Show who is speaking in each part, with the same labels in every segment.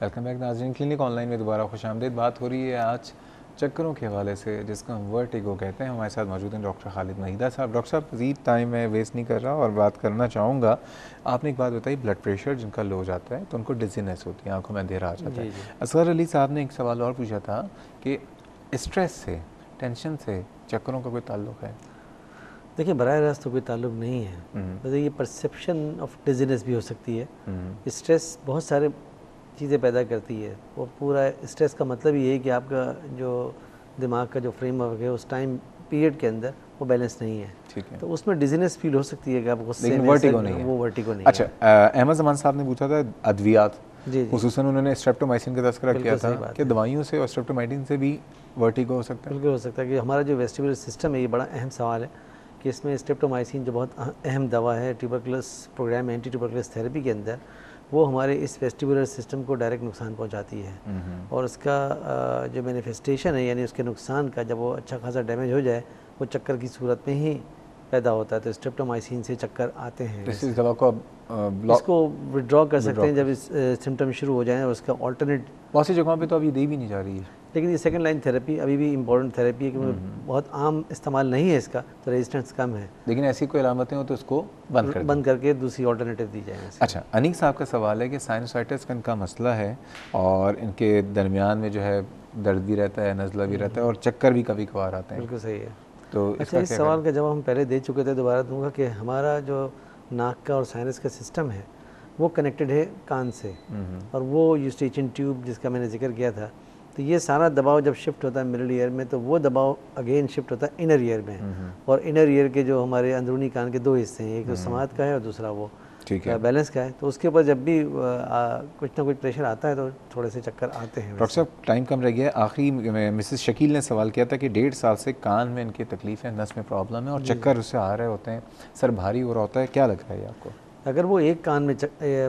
Speaker 1: Welcome back ناظرین، clinic on line میں دوبارہ خوش آمدید۔ بات ہو رہی ہے آج چکروں کے حوالے سے، جس کو ہم ورٹیگو کہتے ہیں۔ ہمارے ساتھ موجود ہیں ڈاکٹر خالد مہیدہ صاحب۔ ڈاکٹر صاحب مزید ٹائم میں ویسٹ نہیں کر رہا اور بات کرنا چاہوں گا، آپ نے ایک بات بتائی، بلڈ پریشر جن کا لو ہو جاتا ہے تو ان کو ڈزینس ہوتی ہے، آنکھوں میں اندھیرا آ جاتا ہے۔ اصغر علی صاحب نے ایک سوال اور پوچھا تھا کہ اسٹریس سے، ٹینشن سے چکروں کا کوئی تعلق ہے؟
Speaker 2: دیکھیں، براہ راست تو کوئی تعلق نہیں ہے، ویسے یہ پرسیپشن آف ڈیزینس بھی ہو سکتی ہے۔ اسٹریس بہت سارے چیزیں پیدا کرتی ہے، وہ پورا اسٹریس کا مطلب یہ ہے کہ آپ کا جو دماغ کا جو فریم ورک ہے اس ٹائم پیریڈ کے اندر وہ بیلنس نہیں ہے،
Speaker 1: ٹھیک ہے،
Speaker 2: تو اس میں ڈیزینس فیل ہو سکتی ہے کہ آپ غصے
Speaker 1: لیکن
Speaker 2: میں،
Speaker 1: ورٹیگو نہیں ہے،
Speaker 2: وہ ورٹیگو نہیں ہے۔
Speaker 1: اچھا، احمد زمان صاحب نے پوچھا تھا ادویات،
Speaker 2: جی
Speaker 1: خصوصاً انہوں نے اسٹریپٹومائسن کا تذکرہ کیا تھا کہ
Speaker 2: ہے،
Speaker 1: دوائیوں سے اور اسٹریپٹومائسن سے بھی ورٹیگو ہو سکتا ہے؟
Speaker 2: بالکل ہو سکتا ہے کہ ہمارا جو ویسٹیبولر سسٹم ہے، یہ بڑا اہم سوال ہے کہ اس میں اسٹریپٹومائسن جو بہت اہم دوا ہے ٹیوبرکلوس پروگرام اینٹی ٹیوبرکلوس تھیراپی کے اندر، وہ ہمارے اس ویسٹیبولر سسٹم کو ڈائریکٹ نقصان پہنچاتی ہے، اور اس کا جو مینیفیسٹیشن ہے، یعنی اس کے نقصان کا، جب وہ اچھا خاصا ڈیمیج ہو جائے، وہ چکر کی صورت میں ہی پیدا ہوتا ہے۔ تو اسٹریپٹومائسن سے چکر آتے ہیں،
Speaker 1: اس دوا کو
Speaker 2: اس کو وڈرا کر سکتے ہیں جب اس سمٹم شروع ہو جائیں، اور اس کا آلٹرنیٹ
Speaker 1: بہت سی جگہوں پہ تو ابھی دی بھی نہیں جا رہی ہے،
Speaker 2: لیکن یہ سیکنڈ لائن تھیراپی ابھی بھی امپورٹنٹ تھیراپی ہے، کیونکہ بہت عام استعمال نہیں ہے اس کا، تو ریزسٹنس کم ہے،
Speaker 1: لیکن ایسی کوئی علامتیں ہوں تو اس کو بند
Speaker 2: کر کے دوسری آلٹرنیٹیو دی جائیں۔
Speaker 1: اچھا، انیق صاحب کا سوال ہے کہ سائنوسائٹس کا ان کا مسئلہ ہے اور ان کے درمیان میں جو ہے درد بھی رہتا ہے، نزلہ بھی رہتا ہے اور چکر بھی کبھی کبھار آتے ہیں۔
Speaker 2: بالکل صحیح ہے۔
Speaker 1: تو
Speaker 2: اچھا، اس سوال کا جواب ہم پہلے دے چکے تھے، دوبارہ دوں گا کہ ہمارا جو ناک کا اور سائنس کا سسٹم ہے وہ کنیکٹڈ ہے کان سے، اور وہ یوسٹیچن ٹیوب جس کا میں نے ذکر کیا تھا، تو یہ سارا دباؤ جب شفٹ ہوتا ہے مڈل ایئر میں، تو وہ دباؤ اگین شفٹ ہوتا ہے انر ایئر میں، اور انر ایئر کے جو ہمارے اندرونی کان کے دو حصے ہیں، ایک تو سماعت کا ہے اور دوسرا وہ بیلنس کا ہے، تو اس کے اوپر جب بھی کچھ نہ کچھ پریشر آتا ہے تو تھوڑے سے چکر آتے ہیں۔
Speaker 1: ڈاکٹر صاحب ٹائم کم رہ گیا ہے، آخری مسز شکیل نے سوال کیا تھا کہ 1.5 سال سے کان میں ان کی تکلیف ہے، نس میں پرابلم ہے اور چکر اس سے آ رہے ہوتے ہیں، سر بھاری ہو رہا ہوتا ہے، کیا لگ رہا ہے آپ کو؟
Speaker 2: اگر وہ ایک کان میں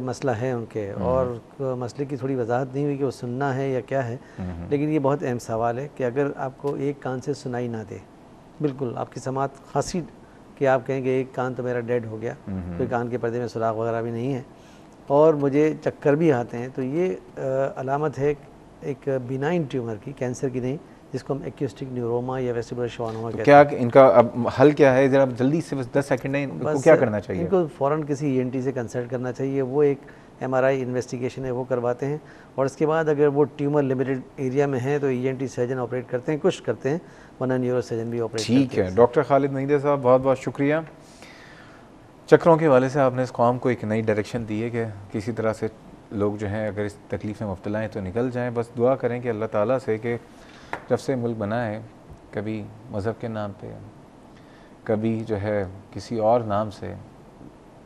Speaker 2: مسئلہ ہے ان کے، اور مسئلے کی تھوڑی وضاحت نہیں ہوئی کہ وہ سننا ہے یا کیا ہے، لیکن یہ بہت اہم سوال ہے کہ اگر آپ کو ایک کان سے سنائی نہ دے، بالکل آپ کی سماعت خاصی، کہ آپ کہیں کہ ایک کان تو میرا ڈیڈ ہو گیا، کوئی کان کے پردے میں سراغ وغیرہ بھی نہیں ہے، اور مجھے چکر بھی آتے ہیں، تو یہ علامت ہے ایک بینائن ٹیومر کی، کینسر کی نہیں، جس کو ہم ایکیوسٹک نیوروما یا ویسیبولر شوانوما کہتے ہیں۔
Speaker 1: کیا ان کا اب حل کیا ہے؟ ذرا جلدی سے، بس 10 سیکنڈ ہے، ان کو کیا کرنا چاہیے؟
Speaker 2: ان کو فوراً کسی ای این ٹی سے کنسلٹ کرنا چاہیے، وہ ایک ایم آر آئی انویسٹیگیشن ہے وہ کرواتے ہیں، اور اس کے بعد اگر وہ ٹیومر لمیٹڈ ایریا میں ہے تو ای این ٹی سرجن آپریٹ کرتے ہیں، کچھ کرتے ہیں، ورنہ نیورو سرجن بھی آپریٹ کرتے ہیں۔
Speaker 1: ٹھیک ہے، ڈاکٹر خالد مہیدہ صاحب بہت بہت شکریہ۔ چکروں کے حوالے سے آپ نے اس قوم کو ایک نئی ڈائریکشن دی ہے کہ کسی طرح سے لوگ جو ہیں اگر اس تکلیف میں مبتلا ہیں تو نکل جائیں، بس دعا کریں کہ اللہ تعالیٰ سے کہ جب سے ملک بنا ہے، کبھی مذہب کے نام پہ، کبھی جو ہے کسی اور نام سے،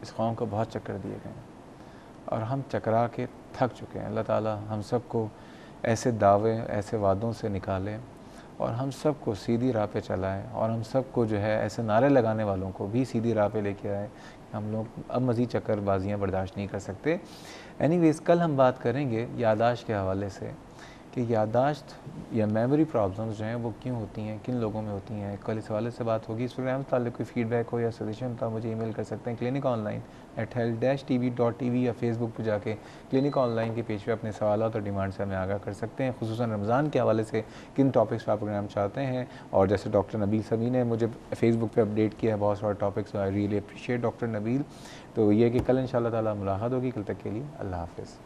Speaker 1: اس قوم کو بہت چکر دیے گئے ہیں اور ہم چکرا کے تھک چکے ہیں۔ اللہ تعالیٰ ہم سب کو ایسے دعوے، ایسے وعدوں سے نکالے اور ہم سب کو سیدھی راہ پہ چلائے، اور ہم سب کو جو ہے ایسے نعرے لگانے والوں کو بھی سیدھی راہ پہ لے کے آئے کہ ہم لوگ اب مزید چکر بازیاں برداشت نہیں کر سکتے۔ اینی ویز، کل ہم بات کریں گے یادداشت کے حوالے سے کہ یادداشت یا میموری پرابلمز جو ہیں وہ کیوں ہوتی ہیں، کن لوگوں میں ہوتی ہیں، کل اس حوالے سے بات ہوگی۔ اس پروگرام سے تعلق کوئی فیڈ بیک ہو یا سجیشن تو آپ مجھے ای میل کر سکتے ہیں cliniconline@health-tv.tv یا فیس بک پہ جا کے کلینک آن لائن کے پیج پہ اپنے سوالات اور ڈیمانڈ سے ہمیں آگاہ کر سکتے ہیں، خصوصاً رمضان کے حوالے سے کن ٹاپکس پہ آپ پروگرام چاہتے ہیں۔ اور جیسے ڈاکٹر نبیل سمیع نے مجھے فیس بک پہ اپڈیٹ کیا ہے بہت سارے topics, I really appreciate doctor Nabeel. تو یہ کہ کل انشاءاللہ تعالیٰ ملاقات ہوگی، کل تک کے لیے اللہ حافظ۔